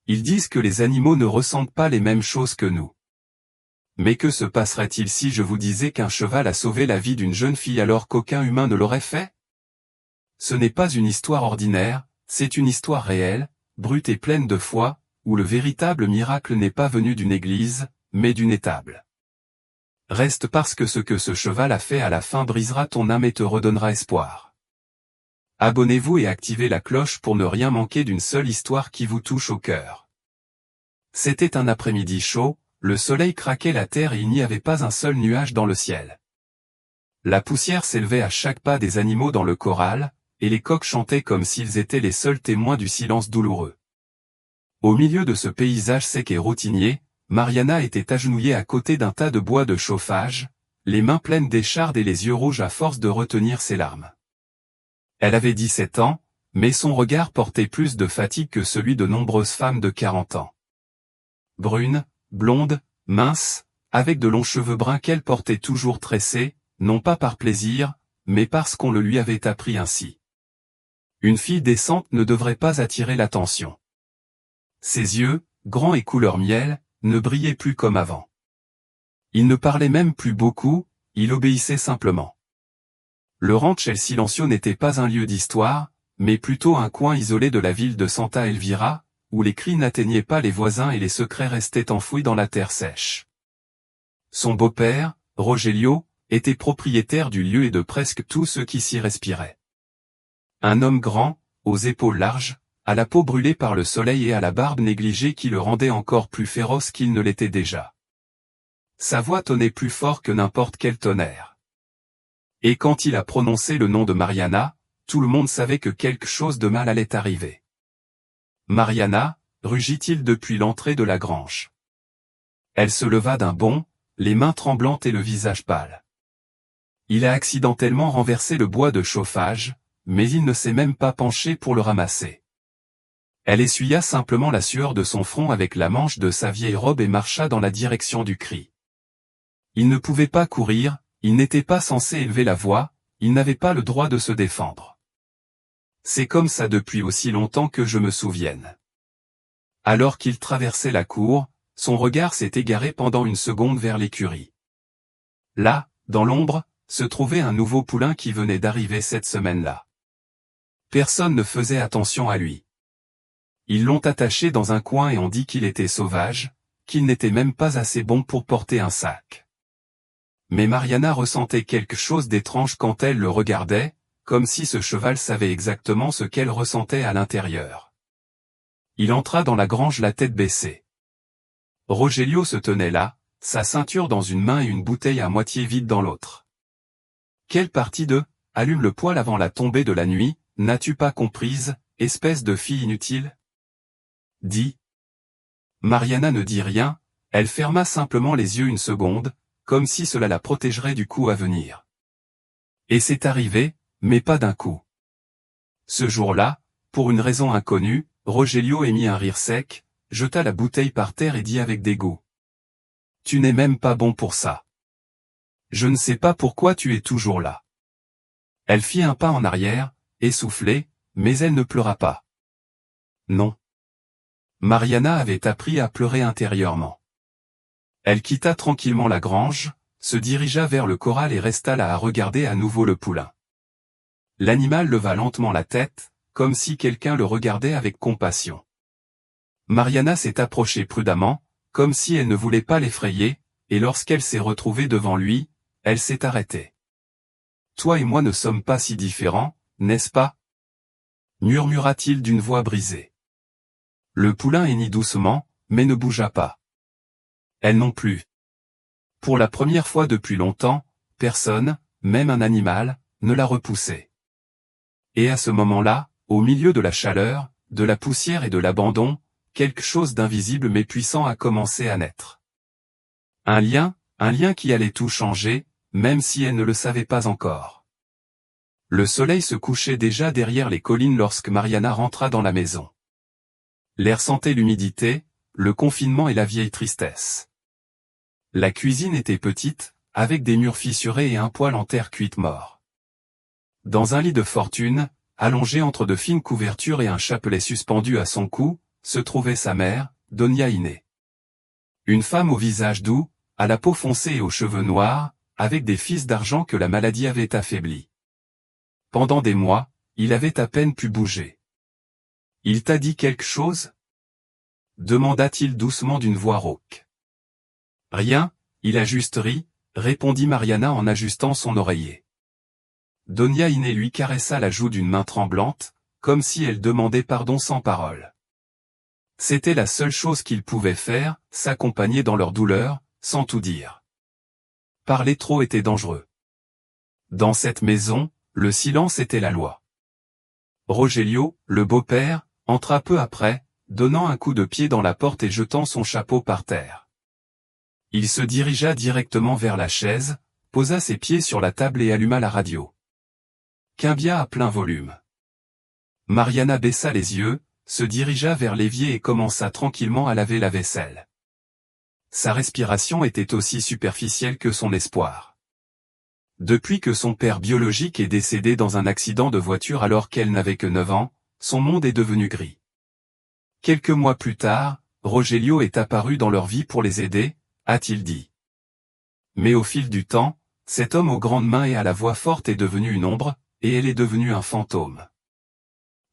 Ils disent que les animaux ne ressentent pas les mêmes choses que nous. Mais que se passerait-il si je vous disais qu'un cheval a sauvé la vie d'une jeune fille alors qu'aucun humain ne l'aurait fait? Ce n'est pas une histoire ordinaire, c'est une histoire réelle, brute et pleine de foi, où le véritable miracle n'est pas venu d'une église, mais d'une étable. Reste parce que ce que ce cheval a fait à la fin brisera ton âme et te redonnera espoir. Abonnez-vous et activez la cloche pour ne rien manquer d'une seule histoire qui vous touche au cœur. C'était un après-midi chaud, le soleil craquait la terre et il n'y avait pas un seul nuage dans le ciel. La poussière s'élevait à chaque pas des animaux dans le corral, et les coqs chantaient comme s'ils étaient les seuls témoins du silence douloureux. Au milieu de ce paysage sec et routinier, Mariana était agenouillée à côté d'un tas de bois de chauffage, les mains pleines d'échardes et les yeux rouges à force de retenir ses larmes. Elle avait 17 ans, mais son regard portait plus de fatigue que celui de nombreuses femmes de 40 ans. Brune, blonde, mince, avec de longs cheveux bruns qu'elle portait toujours tressés, non pas par plaisir, mais parce qu'on le lui avait appris ainsi. Une fille décente ne devrait pas attirer l'attention. Ses yeux, grands et couleur miel, ne brillaient plus comme avant. Il ne parlait même plus beaucoup, il obéissait simplement. Le ranch El Silencio n'était pas un lieu d'histoire, mais plutôt un coin isolé de la ville de Santa Elvira, où les cris n'atteignaient pas les voisins et les secrets restaient enfouis dans la terre sèche. Son beau-père, Rogelio, était propriétaire du lieu et de presque tout ce qui s'y respirait. Un homme grand, aux épaules larges, à la peau brûlée par le soleil et à la barbe négligée qui le rendait encore plus féroce qu'il ne l'était déjà. Sa voix tonnait plus fort que n'importe quel tonnerre. Et quand il a prononcé le nom de Mariana, tout le monde savait que quelque chose de mal allait arriver. « Mariana » rugit-il depuis l'entrée de la grange. Elle se leva d'un bond, les mains tremblantes et le visage pâle. Il a accidentellement renversé le bois de chauffage, mais il ne s'est même pas penché pour le ramasser. Elle essuya simplement la sueur de son front avec la manche de sa vieille robe et marcha dans la direction du cri. Il ne pouvait pas courir, il n'était pas censé élever la voix, il n'avait pas le droit de se défendre. C'est comme ça depuis aussi longtemps que je me souvienne. Alors qu'il traversait la cour, son regard s'est égaré pendant une seconde vers l'écurie. Là, dans l'ombre, se trouvait un nouveau poulain qui venait d'arriver cette semaine-là. Personne ne faisait attention à lui. Ils l'ont attaché dans un coin et ont dit qu'il était sauvage, qu'il n'était même pas assez bon pour porter un sac. Mais Mariana ressentait quelque chose d'étrange quand elle le regardait, comme si ce cheval savait exactement ce qu'elle ressentait à l'intérieur. Il entra dans la grange la tête baissée. Rogelio se tenait là, sa ceinture dans une main et une bouteille à moitié vide dans l'autre. Quelle partie de « allume le poêle avant la tombée de la nuit » n'as-tu pas comprise, espèce de fille inutile? Dis. Mariana ne dit rien, elle ferma simplement les yeux une seconde, comme si cela la protégerait du coup à venir. Et c'est arrivé, mais pas d'un coup. Ce jour-là, pour une raison inconnue, Rogelio émit un rire sec, jeta la bouteille par terre et dit avec dégoût. « Tu n'es même pas bon pour ça. Je ne sais pas pourquoi tu es toujours là. » Elle fit un pas en arrière, essoufflée, mais elle ne pleura pas. Non. Mariana avait appris à pleurer intérieurement. Elle quitta tranquillement la grange, se dirigea vers le corral et resta là à regarder à nouveau le poulain. L'animal leva lentement la tête, comme si quelqu'un le regardait avec compassion. Mariana s'est approchée prudemment, comme si elle ne voulait pas l'effrayer, et lorsqu'elle s'est retrouvée devant lui, elle s'est arrêtée. « Toi et moi ne sommes pas si différents, n'est-ce pas ?» murmura-t-il d'une voix brisée. Le poulain hennit doucement, mais ne bougea pas. Elle non plus. Pour la première fois depuis longtemps, personne, même un animal, ne la repoussait. Et à ce moment-là, au milieu de la chaleur, de la poussière et de l'abandon, quelque chose d'invisible mais puissant a commencé à naître. Un lien qui allait tout changer, même si elle ne le savait pas encore. Le soleil se couchait déjà derrière les collines lorsque Mariana rentra dans la maison. L'air sentait l'humidité, le confinement et la vieille tristesse. La cuisine était petite, avec des murs fissurés et un poêle en terre cuite mort. Dans un lit de fortune, allongé entre de fines couvertures et un chapelet suspendu à son cou, se trouvait sa mère, Doña Inés. Une femme au visage doux, à la peau foncée et aux cheveux noirs, avec des fils d'argent que la maladie avait affaiblis. Pendant des mois, il avait à peine pu bouger. « Il t'a dit quelque chose ?» demanda-t-il doucement d'une voix rauque. « Rien, il a juste ri », répondit Mariana en ajustant son oreiller. Doña Inés lui caressa la joue d'une main tremblante, comme si elle demandait pardon sans parole. C'était la seule chose qu'ils pouvaient faire, s'accompagner dans leur douleur, sans tout dire. Parler trop était dangereux. Dans cette maison, le silence était la loi. Rogelio, le beau-père, entra peu après, donnant un coup de pied dans la porte et jetant son chapeau par terre. Il se dirigea directement vers la chaise, posa ses pieds sur la table et alluma la radio. Cumbia à plein volume. Mariana baissa les yeux, se dirigea vers l'évier et commença tranquillement à laver la vaisselle. Sa respiration était aussi superficielle que son espoir. Depuis que son père biologique est décédé dans un accident de voiture alors qu'elle n'avait que 9 ans, son monde est devenu gris. Quelques mois plus tard, Rogelio est apparu dans leur vie pour les aider, a-t-il dit. Mais au fil du temps, cet homme aux grandes mains et à la voix forte est devenu une ombre, et elle est devenue un fantôme.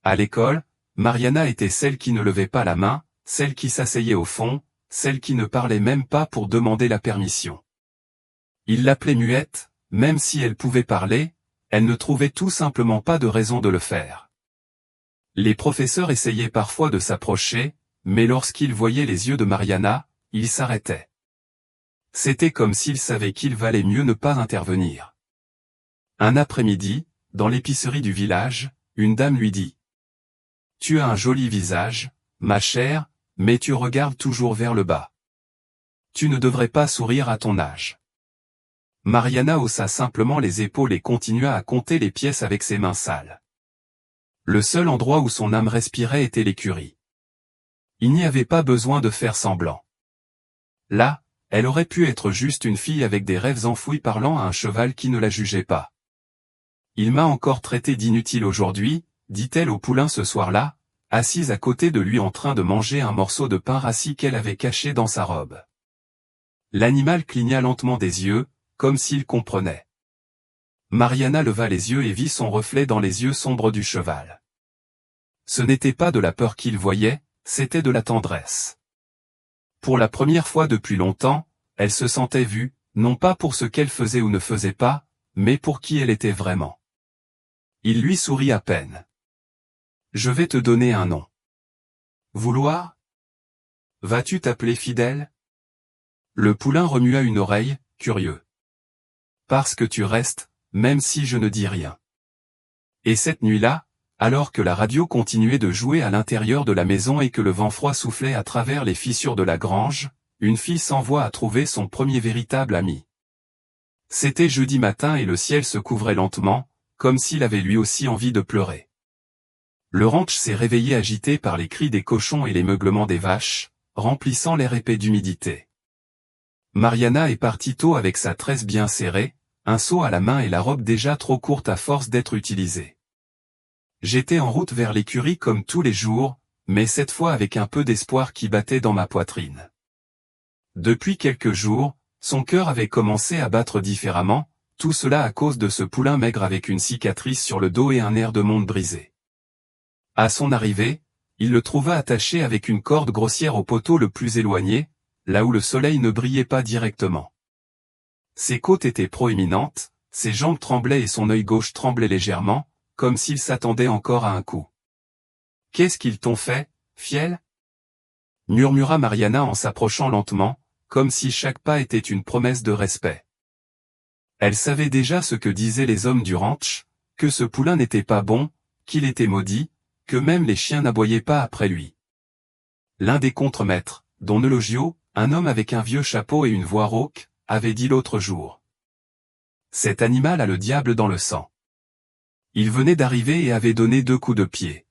À l'école, Mariana était celle qui ne levait pas la main, celle qui s'asseyait au fond, celle qui ne parlait même pas pour demander la permission. Il l'appelait muette, même si elle pouvait parler, elle ne trouvait tout simplement pas de raison de le faire. Les professeurs essayaient parfois de s'approcher, mais lorsqu'ils voyaient les yeux de Mariana, ils s'arrêtaient. C'était comme s'ils savaient qu'il valait mieux ne pas intervenir. Un après-midi, dans l'épicerie du village, une dame lui dit « Tu as un joli visage, ma chère, mais tu regardes toujours vers le bas. Tu ne devrais pas sourire à ton âge. » Mariana haussa simplement les épaules et continua à compter les pièces avec ses mains sales. Le seul endroit où son âme respirait était l'écurie. Il n'y avait pas besoin de faire semblant. Là, elle aurait pu être juste une fille avec des rêves enfouis parlant à un cheval qui ne la jugeait pas. « Il m'a encore traité d'inutile aujourd'hui, » dit-elle au poulain ce soir-là, assise à côté de lui en train de manger un morceau de pain rassis qu'elle avait caché dans sa robe. L'animal cligna lentement des yeux, comme s'il comprenait. Mariana leva les yeux et vit son reflet dans les yeux sombres du cheval. Ce n'était pas de la peur qu'il voyait, c'était de la tendresse. Pour la première fois depuis longtemps, elle se sentait vue, non pas pour ce qu'elle faisait ou ne faisait pas, mais pour qui elle était vraiment. Il lui sourit à peine. « Je vais te donner un nom. »« Vouloir ? Vas-tu t'appeler Fidèle ?» Le poulain remua une oreille, curieux. « Parce que tu restes, même si je ne dis rien. » Et cette nuit-là, alors que la radio continuait de jouer à l'intérieur de la maison et que le vent froid soufflait à travers les fissures de la grange, une fille s'envoie à trouver son premier véritable ami. C'était jeudi matin et le ciel se couvrait lentement, comme s'il avait lui aussi envie de pleurer. Le ranch s'est réveillé agité par les cris des cochons et les meuglements des vaches, remplissant l'air épais d'humidité. Mariana est partie tôt avec sa tresse bien serrée, un seau à la main et la robe déjà trop courte à force d'être utilisée. J'étais en route vers l'écurie comme tous les jours, mais cette fois avec un peu d'espoir qui battait dans ma poitrine. Depuis quelques jours, son cœur avait commencé à battre différemment, tout cela à cause de ce poulain maigre avec une cicatrice sur le dos et un air de monde brisé. À son arrivée, il le trouva attaché avec une corde grossière au poteau le plus éloigné, là où le soleil ne brillait pas directement. Ses côtes étaient proéminentes, ses jambes tremblaient et son œil gauche tremblait légèrement, comme s'il s'attendait encore à un coup. « Qu'est-ce qu'ils t'ont fait, Fiel ?» murmura Mariana en s'approchant lentement, comme si chaque pas était une promesse de respect. Elle savait déjà ce que disaient les hommes du ranch, que ce poulain n'était pas bon, qu'il était maudit, que même les chiens n'aboyaient pas après lui. L'un des contremaîtres, dont Eulogio, un homme avec un vieux chapeau et une voix rauque, avait dit l'autre jour. Cet animal a le diable dans le sang. Il venait d'arriver et avait donné 2 coups de pied.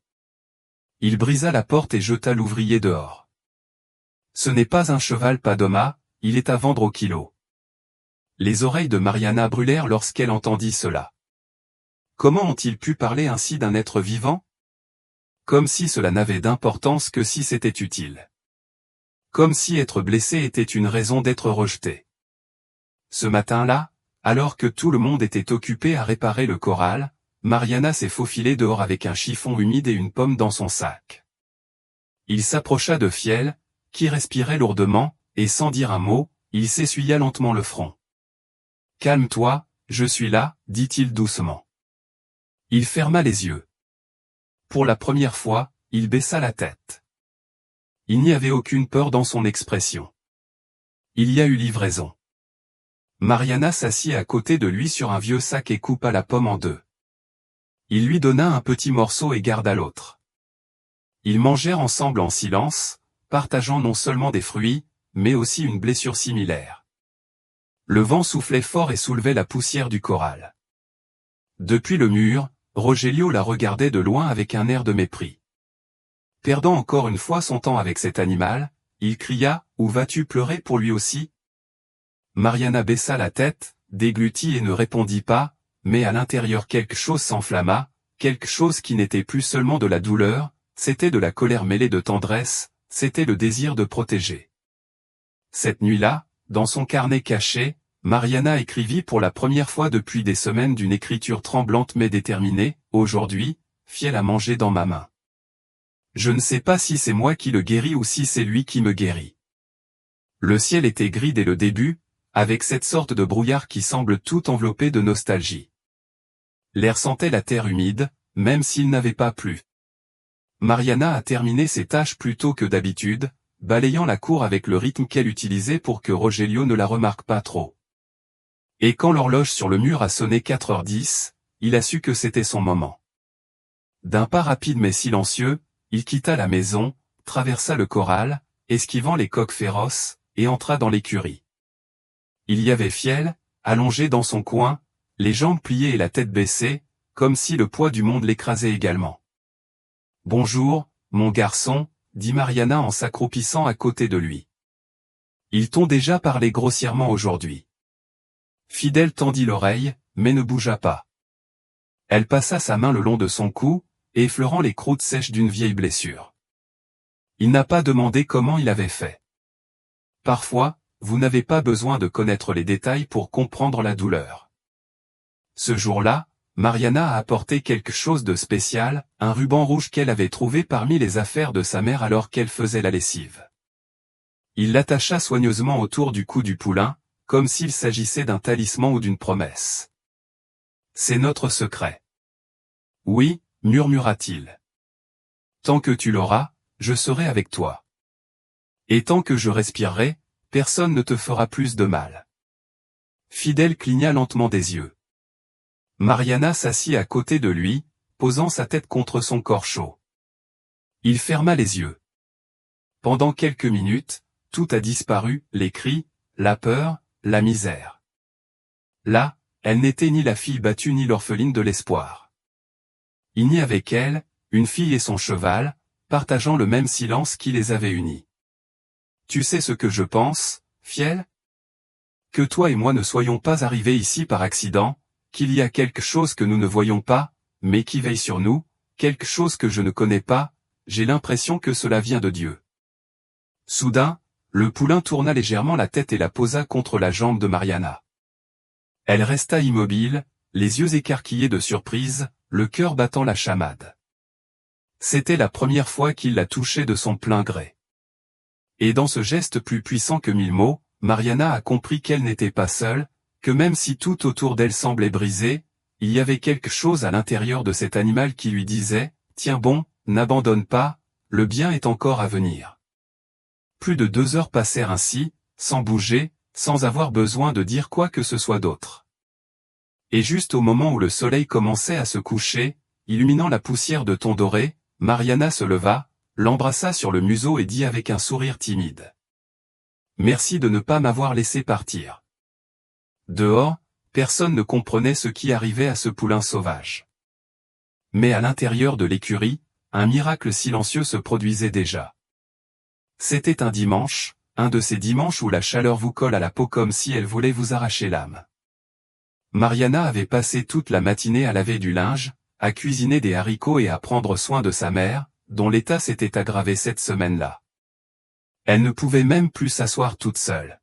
Il brisa la porte et jeta l'ouvrier dehors. Ce n'est pas un cheval Padoma, il est à vendre au kilo. Les oreilles de Mariana brûlèrent lorsqu'elle entendit cela. Comment ont-ils pu parler ainsi d'un être vivant ? Comme si cela n'avait d'importance que si c'était utile. Comme si être blessé était une raison d'être rejeté. Ce matin-là, alors que tout le monde était occupé à réparer le corral, Mariana s'est faufilée dehors avec un chiffon humide et une pomme dans son sac. Il s'approcha de Fiel, qui respirait lourdement, et sans dire un mot, il s'essuya lentement le front. « Calme-toi, je suis là, dit-il doucement. Il ferma les yeux. Pour la première fois, il baissa la tête. Il n'y avait aucune peur dans son expression. Il y a eu livraison. Mariana s'assit à côté de lui sur un vieux sac et coupa la pomme en deux. Il lui donna un petit morceau et garda l'autre. Ils mangèrent ensemble en silence, partageant non seulement des fruits, mais aussi une blessure similaire. Le vent soufflait fort et soulevait la poussière du corral. Depuis le mur, Rogelio la regardait de loin avec un air de mépris. Perdant encore une fois son temps avec cet animal, il cria « Où vas-tu pleurer pour lui aussi ?» Mariana baissa la tête, déglutit et ne répondit pas, mais à l'intérieur quelque chose s'enflamma, quelque chose qui n'était plus seulement de la douleur, c'était de la colère mêlée de tendresse, c'était le désir de protéger. Cette nuit-là, dans son carnet caché, Mariana écrivit pour la première fois depuis des semaines d'une écriture tremblante mais déterminée, « Aujourd'hui, Fiel a mangé dans ma main. Je ne sais pas si c'est moi qui le guéris ou si c'est lui qui me guérit. » Le ciel était gris dès le début, avec cette sorte de brouillard qui semble tout enveloppé de nostalgie. L'air sentait la terre humide, même s'il n'avait pas plu. Mariana a terminé ses tâches plus tôt que d'habitude, balayant la cour avec le rythme qu'elle utilisait pour que Rogelio ne la remarque pas trop. Et quand l'horloge sur le mur a sonné 4h10, il a su que c'était son moment. D'un pas rapide mais silencieux, il quitta la maison, traversa le corral, esquivant les coqs féroces, et entra dans l'écurie. Il y avait Fiel, allongé dans son coin, les jambes pliées et la tête baissée, comme si le poids du monde l'écrasait également. « Bonjour, mon garçon », dit Mariana en s'accroupissant à côté de lui. « Ils t'ont déjà parlé grossièrement aujourd'hui. » Fidèle tendit l'oreille, mais ne bougea pas. Elle passa sa main le long de son cou, effleurant les croûtes sèches d'une vieille blessure. Il n'a pas demandé comment il avait fait. Parfois, vous n'avez pas besoin de connaître les détails pour comprendre la douleur. Ce jour-là, Mariana a apporté quelque chose de spécial, un ruban rouge qu'elle avait trouvé parmi les affaires de sa mère alors qu'elle faisait la lessive. Il l'attacha soigneusement autour du cou du poulain, comme s'il s'agissait d'un talisman ou d'une promesse. « C'est notre secret. »« Oui, » murmura-t-il. « Tant que tu l'auras, je serai avec toi. Et tant que je respirerai, personne ne te fera plus de mal. » Fidèle cligna lentement des yeux. Mariana s'assit à côté de lui, posant sa tête contre son corps chaud. Il ferma les yeux. Pendant quelques minutes, tout a disparu, les cris, la peur, la misère. Là, elle n'était ni la fille battue ni l'orpheline de l'espoir. Il n'y avait qu'elle, une fille et son cheval, partageant le même silence qui les avait unis. « Tu sais ce que je pense, Fiel ? Que toi et moi ne soyons pas arrivés ici par accident, qu'il y a quelque chose que nous ne voyons pas, mais qui veille sur nous, quelque chose que je ne connais pas, j'ai l'impression que cela vient de Dieu. » Soudain, le poulain tourna légèrement la tête et la posa contre la jambe de Mariana. Elle resta immobile, les yeux écarquillés de surprise, le cœur battant la chamade. C'était la première fois qu'il la touchait de son plein gré. Et dans ce geste plus puissant que 1000 mots, Mariana a compris qu'elle n'était pas seule, que même si tout autour d'elle semblait brisé, il y avait quelque chose à l'intérieur de cet animal qui lui disait « Tiens bon, n'abandonne pas, le bien est encore à venir. » Plus de 2 heures passèrent ainsi, sans bouger, sans avoir besoin de dire quoi que ce soit d'autre. Et juste au moment où le soleil commençait à se coucher, illuminant la poussière de ton doré, Mariana se leva, l'embrassa sur le museau et dit avec un sourire timide. « Merci de ne pas m'avoir laissé partir. » Dehors, personne ne comprenait ce qui arrivait à ce poulain sauvage. Mais à l'intérieur de l'écurie, un miracle silencieux se produisait déjà. C'était un dimanche, un de ces dimanches où la chaleur vous colle à la peau comme si elle voulait vous arracher l'âme. Mariana avait passé toute la matinée à laver du linge, à cuisiner des haricots et à prendre soin de sa mère, dont l'état s'était aggravé cette semaine-là. Elle ne pouvait même plus s'asseoir toute seule.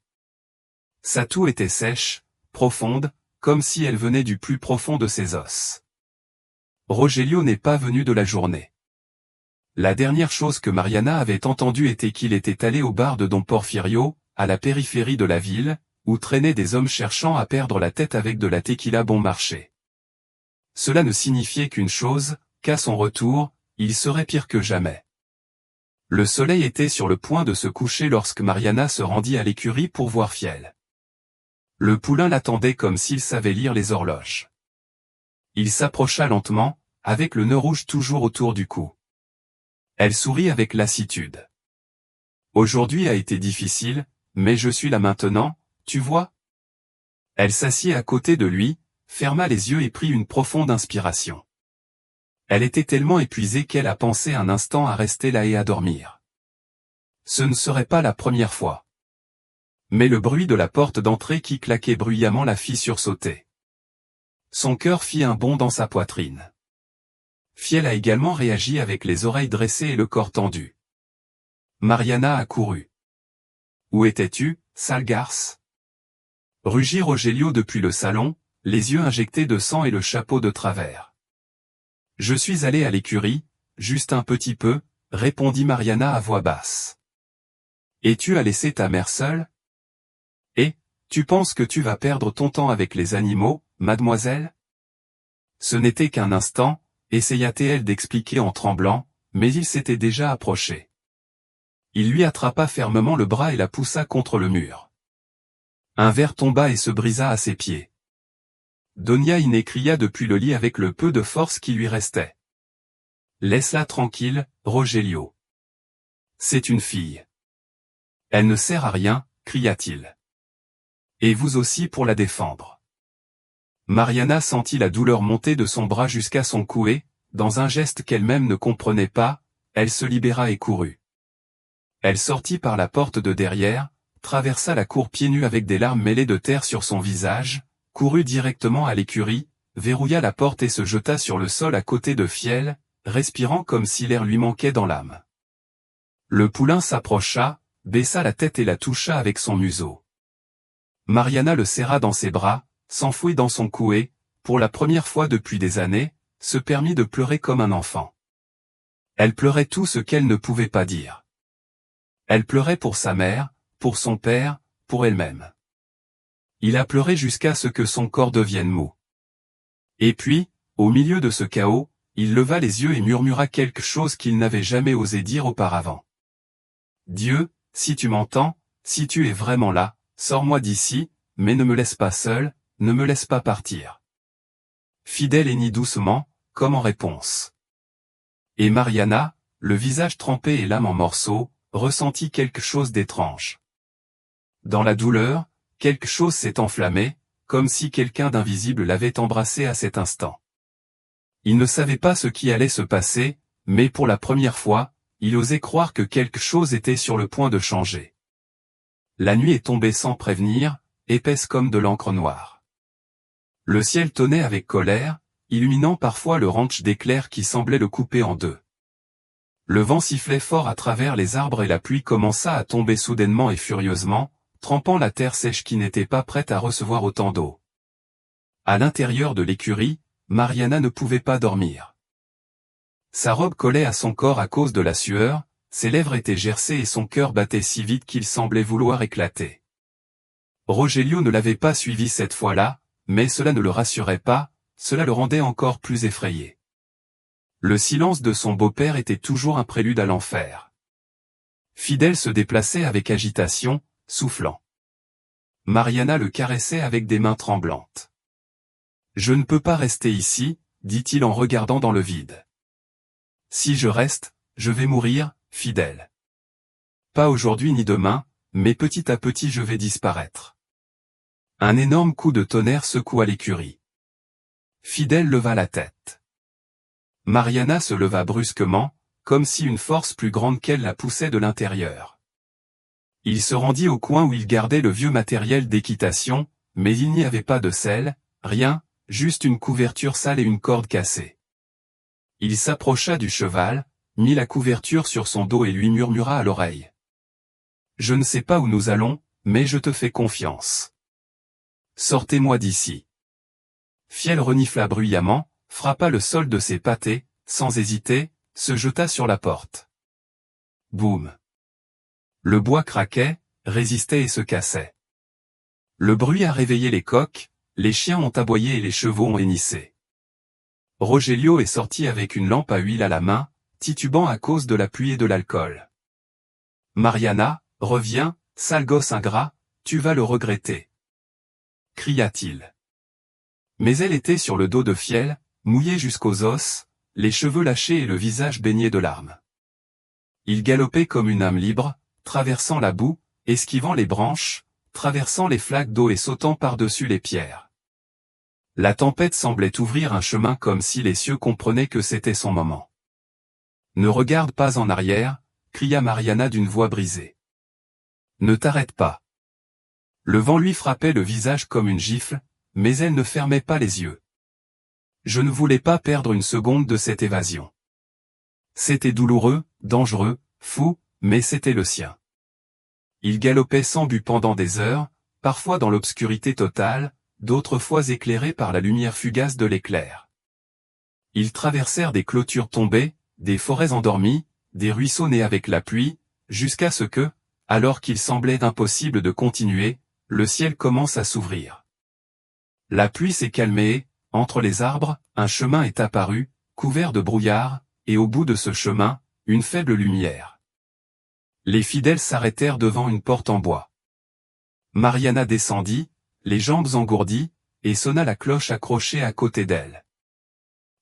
Sa toux était sèche, profonde, comme si elle venait du plus profond de ses os. Rogelio n'est pas venu de la journée. La dernière chose que Mariana avait entendue était qu'il était allé au bar de Don Porfirio, à la périphérie de la ville, où traînaient des hommes cherchant à perdre la tête avec de la tequila bon marché. Cela ne signifiait qu'une chose, qu'à son retour, il serait pire que jamais. Le soleil était sur le point de se coucher lorsque Mariana se rendit à l'écurie pour voir Fiel. Le poulain l'attendait comme s'il savait lire les horloges. Il s'approcha lentement, avec le nœud rouge toujours autour du cou. Elle sourit avec lassitude. Aujourd'hui a été difficile, mais je suis là maintenant, tu vois? Elle s'assit à côté de lui, ferma les yeux et prit une profonde inspiration. Elle était tellement épuisée qu'elle a pensé un instant à rester là et à dormir. Ce ne serait pas la première fois. Mais le bruit de la porte d'entrée qui claquait bruyamment la fit sursauter. Son cœur fit un bond dans sa poitrine. Fiel a également réagi avec les oreilles dressées et le corps tendu. Mariana a couru. « Où étais-tu, sale garce ?» Rugit Rogelio depuis le salon, les yeux injectés de sang et le chapeau de travers. « Je suis allé à l'écurie, juste un petit peu, » répondit Mariana à voix basse. « Et tu as laissé ta mère seule ? Et, tu penses que tu vas perdre ton temps avec les animaux, mademoiselle ? » Ce n'était qu'un instant, essaya-t-elle d'expliquer en tremblant, mais il s'était déjà approché. Il lui attrapa fermement le bras et la poussa contre le mur. Un verre tomba et se brisa à ses pieds. Donia Inés cria depuis le lit avec le peu de force qui lui restait. « Laisse-la tranquille, Rogelio. C'est une fille. Elle ne sert à rien, » cria-t-il. « Et vous aussi pour la défendre. » Mariana sentit la douleur monter de son bras jusqu'à son cou et, dans un geste qu'elle-même ne comprenait pas, elle se libéra et courut. Elle sortit par la porte de derrière, traversa la cour pieds nus avec des larmes mêlées de terre sur son visage, courut directement à l'écurie, verrouilla la porte et se jeta sur le sol à côté de Fiel, respirant comme si l'air lui manquait dans l'âme. Le poulain s'approcha, baissa la tête et la toucha avec son museau. Mariana le serra dans ses bras, s'enfouit dans son cou et, pour la première fois depuis des années, se permit de pleurer comme un enfant. Elle pleurait tout ce qu'elle ne pouvait pas dire. Elle pleurait pour sa mère, pour son père, pour elle-même. Il a pleuré jusqu'à ce que son corps devienne mou. Et puis, au milieu de ce chaos, il leva les yeux et murmura quelque chose qu'il n'avait jamais osé dire auparavant. « Dieu, si tu m'entends, si tu es vraiment là, sors-moi d'ici, mais ne me laisse pas seul, ne me laisse pas partir. » Fidèle hennit doucement, comme en réponse. Et Mariana, le visage trempé et l'âme en morceaux, ressentit quelque chose d'étrange. Dans la douleur, quelque chose s'est enflammé, comme si quelqu'un d'invisible l'avait embrassé à cet instant. Il ne savait pas ce qui allait se passer, mais pour la première fois, il osait croire que quelque chose était sur le point de changer. La nuit est tombée sans prévenir, épaisse comme de l'encre noire. Le ciel tonnait avec colère, illuminant parfois le ranch d'éclairs qui semblait le couper en deux. Le vent sifflait fort à travers les arbres et la pluie commença à tomber soudainement et furieusement, trempant la terre sèche qui n'était pas prête à recevoir autant d'eau. À l'intérieur de l'écurie, Mariana ne pouvait pas dormir. Sa robe collait à son corps à cause de la sueur, ses lèvres étaient gercées et son cœur battait si vite qu'il semblait vouloir éclater. Rogelio ne l'avait pas suivi cette fois-là, mais cela ne le rassurait pas, cela le rendait encore plus effrayé. Le silence de son beau-père était toujours un prélude à l'enfer. Fidèle se déplaçait avec agitation, soufflant. Mariana le caressait avec des mains tremblantes. « Je ne peux pas rester ici, » dit-il en regardant dans le vide. « Si je reste, je vais mourir, Fidèle. Pas aujourd'hui ni demain, mais petit à petit je vais disparaître. » Un énorme coup de tonnerre secoua l'écurie. Fidèle leva la tête. Mariana se leva brusquement, comme si une force plus grande qu'elle la poussait de l'intérieur. Il se rendit au coin où il gardait le vieux matériel d'équitation, mais il n'y avait pas de selle, rien, juste une couverture sale et une corde cassée. Il s'approcha du cheval, mit la couverture sur son dos et lui murmura à l'oreille. « Je ne sais pas où nous allons, mais je te fais confiance. Sortez-moi d'ici. » Fiel renifla bruyamment, frappa le sol de ses pâtés, sans hésiter, se jeta sur la porte. Boum. Le bois craquait, résistait et se cassait. Le bruit a réveillé les coqs, les chiens ont aboyé et les chevaux ont hennissé. Rogelio est sorti avec une lampe à huile à la main, titubant à cause de la pluie et de l'alcool. « Mariana, reviens, sale gosse ingrat, tu vas le regretter. » cria-t-il. Mais elle était sur le dos de Fiel, mouillée jusqu'aux os, les cheveux lâchés et le visage baigné de larmes. Il galopait comme une âme libre, traversant la boue, esquivant les branches, traversant les flaques d'eau et sautant par-dessus les pierres. La tempête semblait ouvrir un chemin comme si les cieux comprenaient que c'était son moment. « Ne regarde pas en arrière », cria Mariana d'une voix brisée. « Ne t'arrête pas. » Le vent lui frappait le visage comme une gifle, mais elle ne fermait pas les yeux. Je ne voulais pas perdre une seconde de cette évasion. C'était douloureux, dangereux, fou, mais c'était le sien. Il galopait sans but pendant des heures, parfois dans l'obscurité totale, d'autres fois éclairé par la lumière fugace de l'éclair. Ils traversèrent des clôtures tombées, des forêts endormies, des ruisseaux nés avec la pluie, jusqu'à ce que, alors qu'il semblait impossible de continuer, le ciel commence à s'ouvrir. La pluie s'est calmée et, entre les arbres, un chemin est apparu, couvert de brouillard, et au bout de ce chemin, une faible lumière. Les fidèles s'arrêtèrent devant une porte en bois. Mariana descendit, les jambes engourdies, et sonna la cloche accrochée à côté d'elle.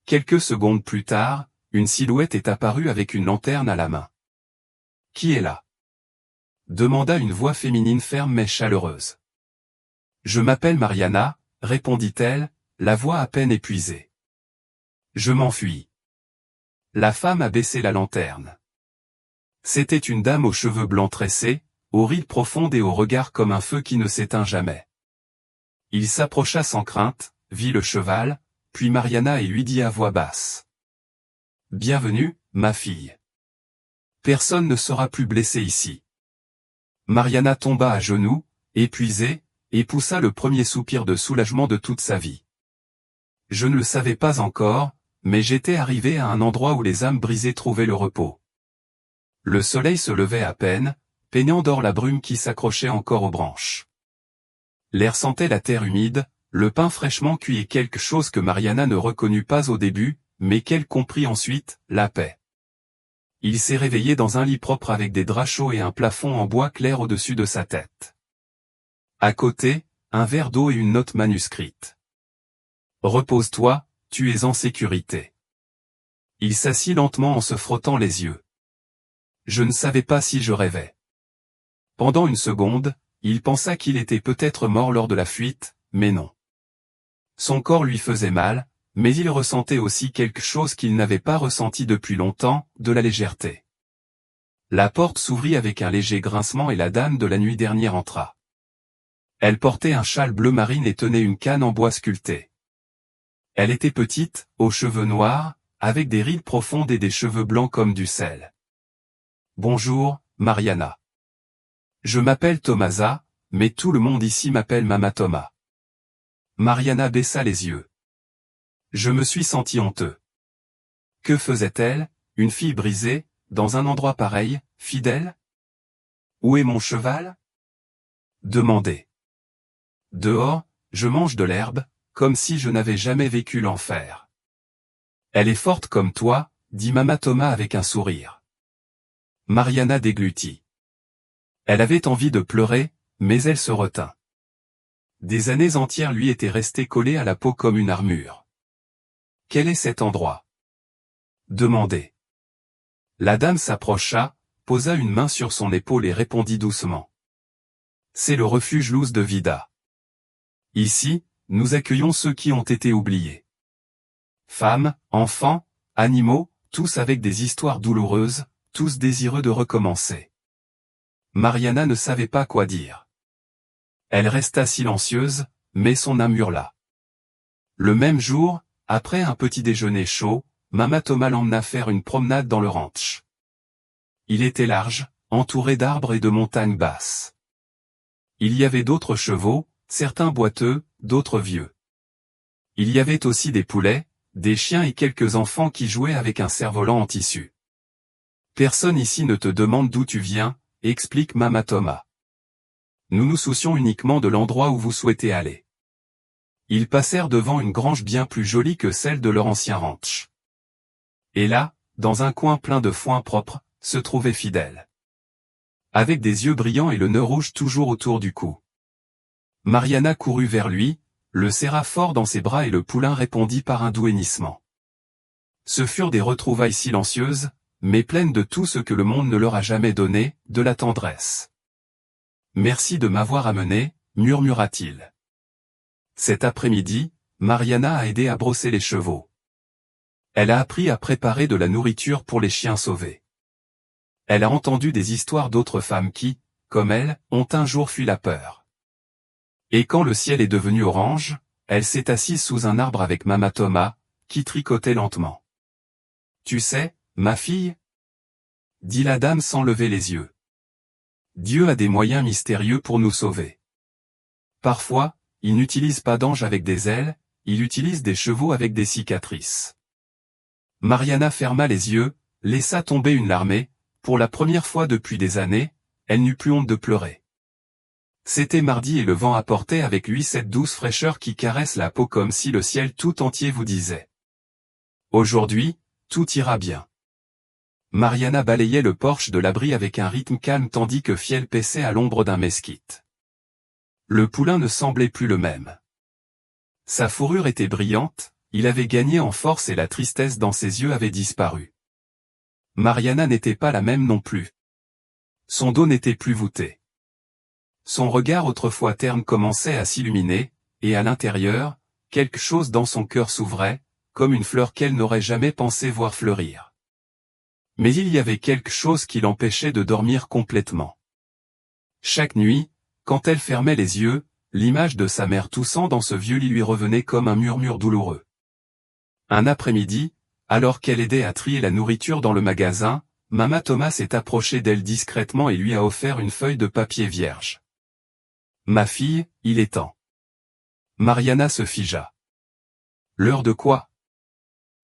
Quelques secondes plus tard, une silhouette est apparue avec une lanterne à la main. « Qui est là ?» demanda une voix féminine ferme mais chaleureuse. « Je m'appelle Mariana, » répondit-elle, la voix à peine épuisée. « Je m'enfuis. » La femme a baissé la lanterne. C'était une dame aux cheveux blancs tressés, aux rides profondes et au regard comme un feu qui ne s'éteint jamais. Il s'approcha sans crainte, vit le cheval, puis Mariana et lui dit à voix basse. « Bienvenue, ma fille. Personne ne sera plus blessé ici. » Mariana tomba à genoux, épuisée, et poussa le premier soupir de soulagement de toute sa vie. Je ne le savais pas encore, mais j'étais arrivé à un endroit où les âmes brisées trouvaient le repos. Le soleil se levait à peine, peignant d'or la brume qui s'accrochait encore aux branches. L'air sentait la terre humide, le pain fraîchement cuit et quelque chose que Mariana ne reconnut pas au début, mais qu'elle comprit ensuite, la paix. Il s'est réveillé dans un lit propre avec des draps chauds et un plafond en bois clair au-dessus de sa tête. À côté, un verre d'eau et une note manuscrite. « Repose-toi, tu es en sécurité. » Il s'assit lentement en se frottant les yeux. Je ne savais pas si je rêvais. Pendant une seconde, il pensa qu'il était peut-être mort lors de la fuite, mais non. Son corps lui faisait mal, mais il ressentait aussi quelque chose qu'il n'avait pas ressenti depuis longtemps, de la légèreté. La porte s'ouvrit avec un léger grincement et la dame de la nuit dernière entra. Elle portait un châle bleu marine et tenait une canne en bois sculpté. Elle était petite, aux cheveux noirs, avec des rides profondes et des cheveux blancs comme du sel. « Bonjour, Mariana. Je m'appelle Tomasa, mais tout le monde ici m'appelle Mama Thomas. » Mariana baissa les yeux. Je me suis senti honteux. Que faisait-elle, une fille brisée, dans un endroit pareil, fidèle? Où est mon cheval? Demandez. Dehors, je mange de l'herbe, comme si je n'avais jamais vécu l'enfer. Elle est forte comme toi, dit Mama Thomas avec un sourire. Mariana déglutit. Elle avait envie de pleurer, mais elle se retint. Des années entières lui étaient restées collées à la peau comme une armure. Quel est cet endroit? Demandez. La dame s'approcha, posa une main sur son épaule et répondit doucement. C'est le refuge Luz de Vida. Ici, nous accueillons ceux qui ont été oubliés. Femmes, enfants, animaux, tous avec des histoires douloureuses, tous désireux de recommencer. Mariana ne savait pas quoi dire. Elle resta silencieuse, mais son âme hurla. Le même jour, après un petit déjeuner chaud, Mama Thomas l'emmena faire une promenade dans le ranch. Il était large, entouré d'arbres et de montagnes basses. Il y avait d'autres chevaux, certains boiteux, d'autres vieux. Il y avait aussi des poulets, des chiens et quelques enfants qui jouaient avec un cerf-volant en tissu. Personne ici ne te demande d'où tu viens, explique Mama Thomas. Nous nous soucions uniquement de l'endroit où vous souhaitez aller. Ils passèrent devant une grange bien plus jolie que celle de leur ancien ranch. Et là, dans un coin plein de foin propre, se trouvait Fidèle. Avec des yeux brillants et le nœud rouge toujours autour du cou. Mariana courut vers lui, le serra fort dans ses bras et le poulain répondit par un doux hennissement. Ce furent des retrouvailles silencieuses, mais pleines de tout ce que le monde ne leur a jamais donné, de la tendresse. « Merci de m'avoir amené », murmura-t-il. Cet après-midi, Mariana a aidé à brosser les chevaux. Elle a appris à préparer de la nourriture pour les chiens sauvés. Elle a entendu des histoires d'autres femmes qui, comme elle, ont un jour fui la peur. Et quand le ciel est devenu orange, elle s'est assise sous un arbre avec Mama Thomas, qui tricotait lentement. « Tu sais, ma fille ?» dit la dame sans lever les yeux. « Dieu a des moyens mystérieux pour nous sauver. Parfois, il n'utilise pas d'anges avec des ailes, il utilise des chevaux avec des cicatrices. » Mariana ferma les yeux, laissa tomber une larmée. Pour la première fois depuis des années, elle n'eut plus honte de pleurer. C'était mardi et le vent apportait avec lui cette douce fraîcheur qui caresse la peau comme si le ciel tout entier vous disait. Aujourd'hui, tout ira bien. Mariana balayait le porche de l'abri avec un rythme calme tandis que Fiel paissait à l'ombre d'un mesquite. Le poulain ne semblait plus le même. Sa fourrure était brillante, il avait gagné en force et la tristesse dans ses yeux avait disparu. Mariana n'était pas la même non plus. Son dos n'était plus voûté. Son regard autrefois terne commençait à s'illuminer, et à l'intérieur, quelque chose dans son cœur s'ouvrait, comme une fleur qu'elle n'aurait jamais pensé voir fleurir. Mais il y avait quelque chose qui l'empêchait de dormir complètement. Chaque nuit, quand elle fermait les yeux, l'image de sa mère toussant dans ce vieux lit lui revenait comme un murmure douloureux. Un après-midi, alors qu'elle aidait à trier la nourriture dans le magasin, Mama Thomas s'est approchée d'elle discrètement et lui a offert une feuille de papier vierge. « Ma fille, il est temps. » Mariana se figea. « L'heure de quoi ? » ?»«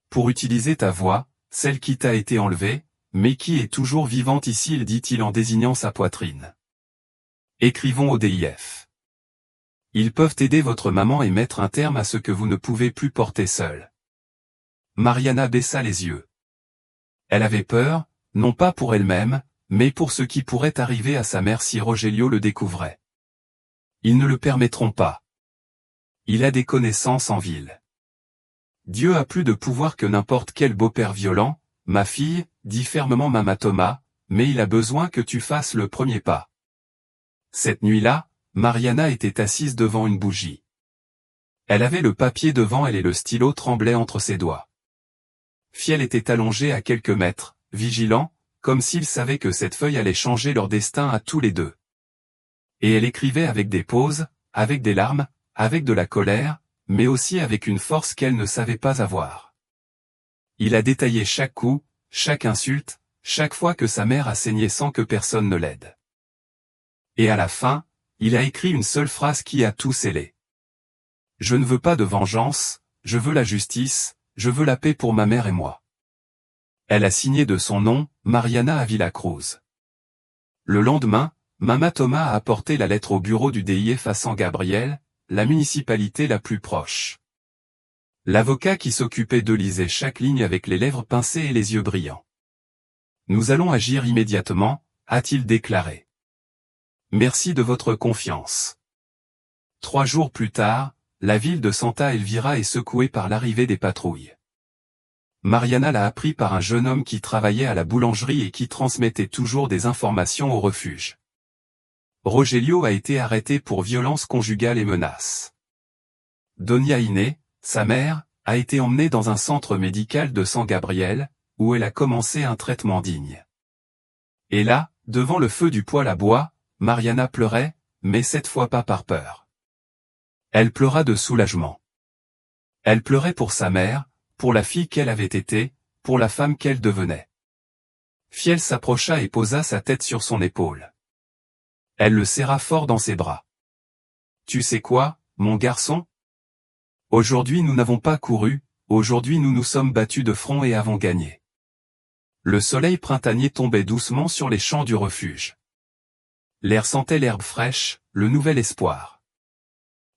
Pour utiliser ta voix, celle qui t'a été enlevée, mais qui est toujours vivante ici, dit-il en désignant sa poitrine. « Écrivons au DIF. Ils peuvent aider votre maman et mettre un terme à ce que vous ne pouvez plus porter seul. » Mariana baissa les yeux. Elle avait peur, non pas pour elle-même, mais pour ce qui pourrait arriver à sa mère si Rogelio le découvrait. Ils ne le permettront pas. Il a des connaissances en ville. Dieu a plus de pouvoir que n'importe quel beau-père violent, ma fille, dit fermement Mama Thomas, mais il a besoin que tu fasses le premier pas. Cette nuit-là, Mariana était assise devant une bougie. Elle avait le papier devant elle et le stylo tremblait entre ses doigts. Fiel était allongé à quelques mètres, vigilant, comme s'il savait que cette feuille allait changer leur destin à tous les deux. Et elle écrivait avec des pauses, avec des larmes, avec de la colère, mais aussi avec une force qu'elle ne savait pas avoir. Il a détaillé chaque coup, chaque insulte, chaque fois que sa mère a saigné sans que personne ne l'aide. Et à la fin, il a écrit une seule phrase qui a tout scellé. « Je ne veux pas de vengeance, je veux la justice, je veux la paix pour ma mère et moi. » Elle a signé de son nom, Mariana Avila Cruz. Le lendemain, Mama Thomas a apporté la lettre au bureau du DIF à San Gabriel, la municipalité la plus proche. L'avocat qui s'occupait d'eux lisait chaque ligne avec les lèvres pincées et les yeux brillants. « Nous allons agir immédiatement », a-t-il déclaré. « Merci de votre confiance. » 3 jours plus tard, la ville de Santa Elvira est secouée par l'arrivée des patrouilles. Mariana l'a appris par un jeune homme qui travaillait à la boulangerie et qui transmettait toujours des informations au refuge. Rogelio a été arrêté pour violence conjugale et menaces. Doña Inés, sa mère, a été emmenée dans un centre médical de San Gabriel, où elle a commencé un traitement digne. Et là, devant le feu du poêle à bois, Mariana pleurait, mais cette fois pas par peur. Elle pleura de soulagement. Elle pleurait pour sa mère, pour la fille qu'elle avait été, pour la femme qu'elle devenait. Fiel s'approcha et posa sa tête sur son épaule. Elle le serra fort dans ses bras. Tu sais quoi, mon garçon? Aujourd'hui nous n'avons pas couru, aujourd'hui nous nous sommes battus de front et avons gagné. Le soleil printanier tombait doucement sur les champs du refuge. L'air sentait l'herbe fraîche, le nouvel espoir.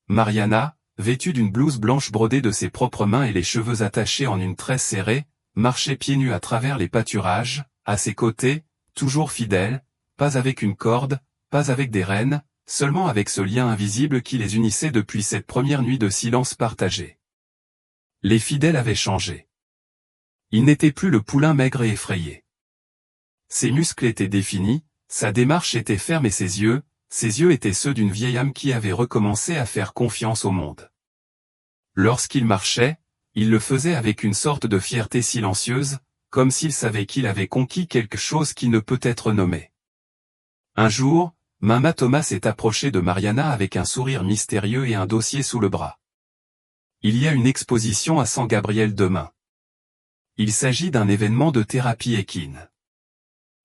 Mariana, vêtue d'une blouse blanche brodée de ses propres mains et les cheveux attachés en une tresse serrée, marchait pieds nus à travers les pâturages, à ses côtés, toujours fidèle, pas avec une corde, pas avec des rênes, seulement avec ce lien invisible qui les unissait depuis cette première nuit de silence partagé. Les fidèles avaient changé. Il n'était plus le poulain maigre et effrayé. Ses muscles étaient définis, sa démarche était ferme et ses yeux étaient ceux d'une vieille âme qui avait recommencé à faire confiance au monde. Lorsqu'il marchait, il le faisait avec une sorte de fierté silencieuse, comme s'il savait qu'il avait conquis quelque chose qui ne peut être nommé. Un jour, Mama Thomas s'est approchée de Mariana avec un sourire mystérieux et un dossier sous le bras. Il y a une exposition à San Gabriel demain. Il s'agit d'un événement de thérapie équine.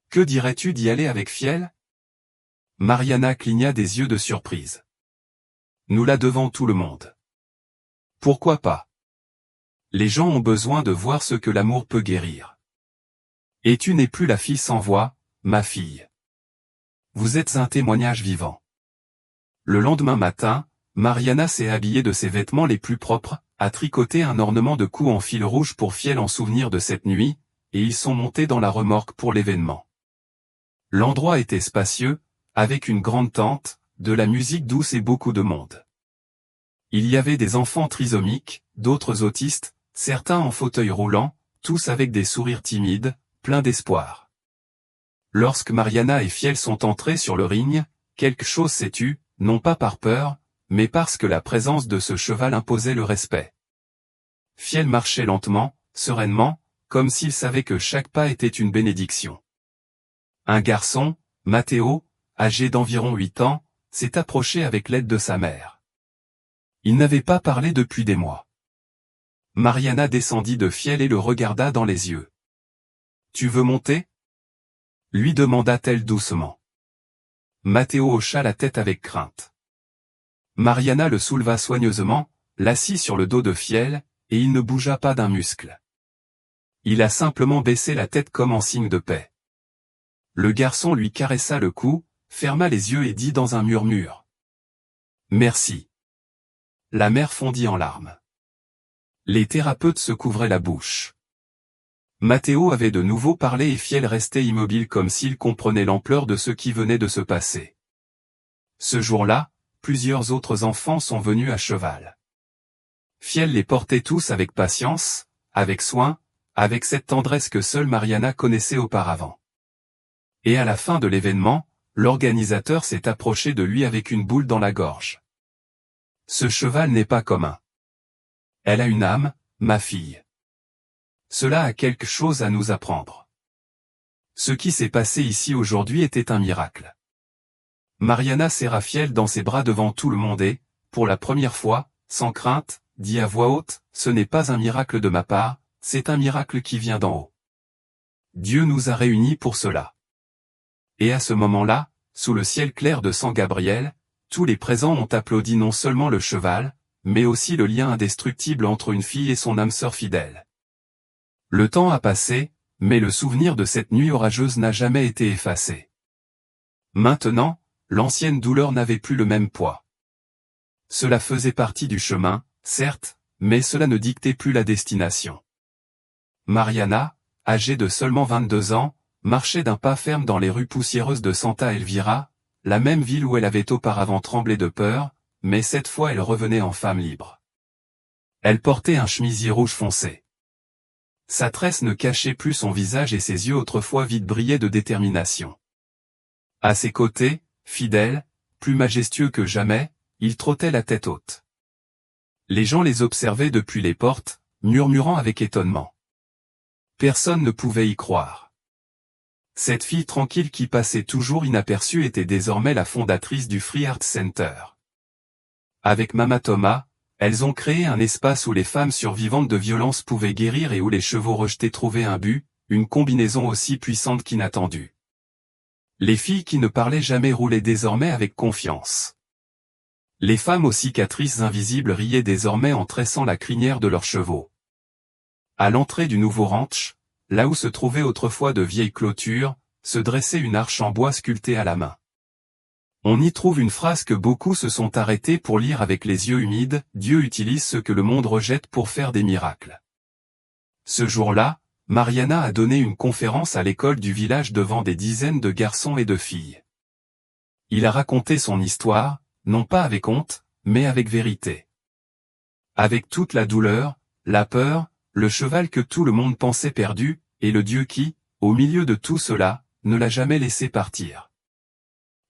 Que dirais-tu d'y aller avec Fiel? Mariana cligna des yeux de surprise. Nous la devons tout le monde. Pourquoi pas? Les gens ont besoin de voir ce que l'amour peut guérir. Et tu n'es plus la fille sans voix, ma fille. Vous êtes un témoignage vivant. Le lendemain matin, Mariana s'est habillée de ses vêtements les plus propres, a tricoté un ornement de cou en fil rouge pour Fiel en souvenir de cette nuit, et ils sont montés dans la remorque pour l'événement. L'endroit était spacieux, avec une grande tente, de la musique douce et beaucoup de monde. Il y avait des enfants trisomiques, d'autres autistes, certains en fauteuil roulant, tous avec des sourires timides, pleins d'espoir. Lorsque Mariana et Fiel sont entrés sur le ring, quelque chose s'est tu, non pas par peur, mais parce que la présence de ce cheval imposait le respect. Fiel marchait lentement, sereinement, comme s'il savait que chaque pas était une bénédiction. Un garçon, Matteo, âgé d'environ 8 ans, s'est approché avec l'aide de sa mère. Il n'avait pas parlé depuis des mois. Mariana descendit de Fiel et le regarda dans les yeux. « Tu veux monter ?» lui demanda-t-elle doucement. Matteo hocha la tête avec crainte. Mariana le souleva soigneusement, l'assit sur le dos de Fiel, et il ne bougea pas d'un muscle. Il a simplement baissé la tête comme en signe de paix. Le garçon lui caressa le cou, ferma les yeux et dit dans un murmure. « Merci. » La mère fondit en larmes. Les thérapeutes se couvraient la bouche. Matteo avait de nouveau parlé et Fiel restait immobile comme s'il comprenait l'ampleur de ce qui venait de se passer. Ce jour-là, plusieurs autres enfants sont venus à cheval. Fiel les portait tous avec patience, avec soin, avec cette tendresse que seule Mariana connaissait auparavant. Et à la fin de l'événement, l'organisateur s'est approché de lui avec une boule dans la gorge. Ce cheval n'est pas commun. Elle a une âme, ma fille. Cela a quelque chose à nous apprendre. Ce qui s'est passé ici aujourd'hui était un miracle. Mariana serra Fiel dans ses bras devant tout le monde et, pour la première fois, sans crainte, dit à voix haute, « Ce n'est pas un miracle de ma part, c'est un miracle qui vient d'en haut. Dieu nous a réunis pour cela. » Et à ce moment-là, sous le ciel clair de San Gabriel, tous les présents ont applaudi non seulement le cheval, mais aussi le lien indestructible entre une fille et son âme sœur fidèle. Le temps a passé, mais le souvenir de cette nuit orageuse n'a jamais été effacé. Maintenant, l'ancienne douleur n'avait plus le même poids. Cela faisait partie du chemin, certes, mais cela ne dictait plus la destination. Mariana, âgée de seulement 22 ans, marchait d'un pas ferme dans les rues poussiéreuses de Santa Elvira, la même ville où elle avait auparavant tremblé de peur, mais cette fois elle revenait en femme libre. Elle portait un chemisier rouge foncé. Sa tresse ne cachait plus son visage et ses yeux autrefois vides brillaient de détermination. À ses côtés, fidèle, plus majestueux que jamais, il trottait la tête haute. Les gens les observaient depuis les portes, murmurant avec étonnement. Personne ne pouvait y croire. Cette fille tranquille qui passait toujours inaperçue était désormais la fondatrice du Free Art Center. Avec Mama Thomas, Elles ont créé un espace où les femmes survivantes de violences pouvaient guérir et où les chevaux rejetés trouvaient un but, une combinaison aussi puissante qu'inattendue. Les filles qui ne parlaient jamais roulaient désormais avec confiance. Les femmes aux cicatrices invisibles riaient désormais en tressant la crinière de leurs chevaux. À l'entrée du nouveau ranch, là où se trouvaient autrefois de vieilles clôtures, se dressait une arche en bois sculptée à la main. On y trouve une phrase que beaucoup se sont arrêtés pour lire avec les yeux humides, « Dieu utilise ce que le monde rejette pour faire des miracles ». Ce jour-là, Mariana a donné une conférence à l'école du village devant des dizaines de garçons et de filles. Il a raconté son histoire, non pas avec honte, mais avec vérité. Avec toute la douleur, la peur, le cheval que tout le monde pensait perdu, et le Dieu qui, au milieu de tout cela, ne l'a jamais laissé partir.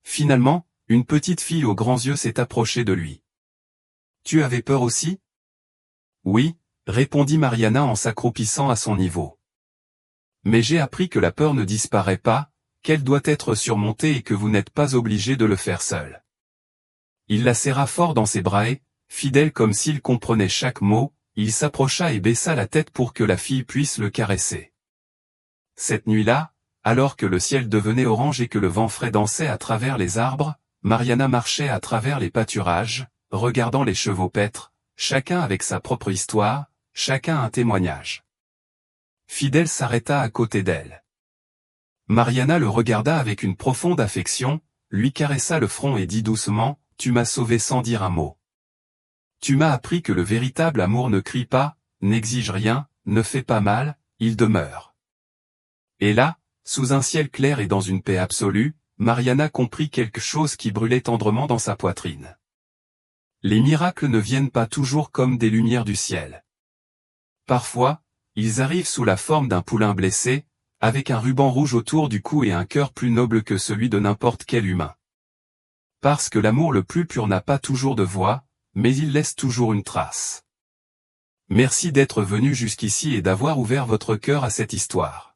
Finalement, une petite fille aux grands yeux s'est approchée de lui. « Tu avais peur aussi ?» ?»« Oui, » répondit Mariana en s'accroupissant à son niveau. « Mais j'ai appris que la peur ne disparaît pas, qu'elle doit être surmontée et que vous n'êtes pas obligé de le faire seul. » Il la serra fort dans ses bras et, fidèle comme s'il comprenait chaque mot, il s'approcha et baissa la tête pour que la fille puisse le caresser. Cette nuit-là, alors que le ciel devenait orange et que le vent frais dansait à travers les arbres, Mariana marchait à travers les pâturages, regardant les chevaux paître, chacun avec sa propre histoire, chacun un témoignage. Fidèle s'arrêta à côté d'elle. Mariana le regarda avec une profonde affection, lui caressa le front et dit doucement, « Tu m'as sauvé sans dire un mot. Tu m'as appris que le véritable amour ne crie pas, n'exige rien, ne fait pas mal, il demeure. » Et là, sous un ciel clair et dans une paix absolue, Mariana comprit quelque chose qui brûlait tendrement dans sa poitrine. Les miracles ne viennent pas toujours comme des lumières du ciel. Parfois, ils arrivent sous la forme d'un poulain blessé, avec un ruban rouge autour du cou et un cœur plus noble que celui de n'importe quel humain. Parce que l'amour le plus pur n'a pas toujours de voix, mais il laisse toujours une trace. Merci d'être venu jusqu'ici et d'avoir ouvert votre cœur à cette histoire.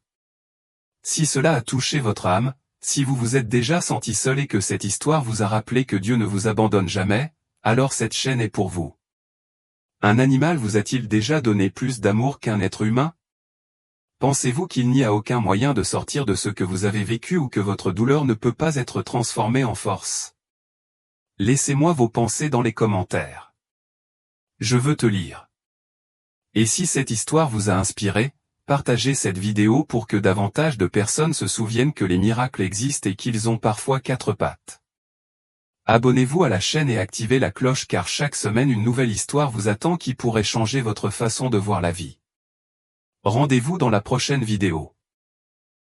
Si cela a touché votre âme, si vous vous êtes déjà senti seul et que cette histoire vous a rappelé que Dieu ne vous abandonne jamais, alors cette chaîne est pour vous. Un animal vous a-t-il déjà donné plus d'amour qu'un être humain? Pensez-vous qu'il n'y a aucun moyen de sortir de ce que vous avez vécu ou que votre douleur ne peut pas être transformée en force? Laissez-moi vos pensées dans les commentaires. Je veux te lire. Et si cette histoire vous a inspiré, partagez cette vidéo pour que davantage de personnes se souviennent que les miracles existent et qu'ils ont parfois 4 pattes. Abonnez-vous à la chaîne et activez la cloche car chaque semaine une nouvelle histoire vous attend qui pourrait changer votre façon de voir la vie. Rendez-vous dans la prochaine vidéo.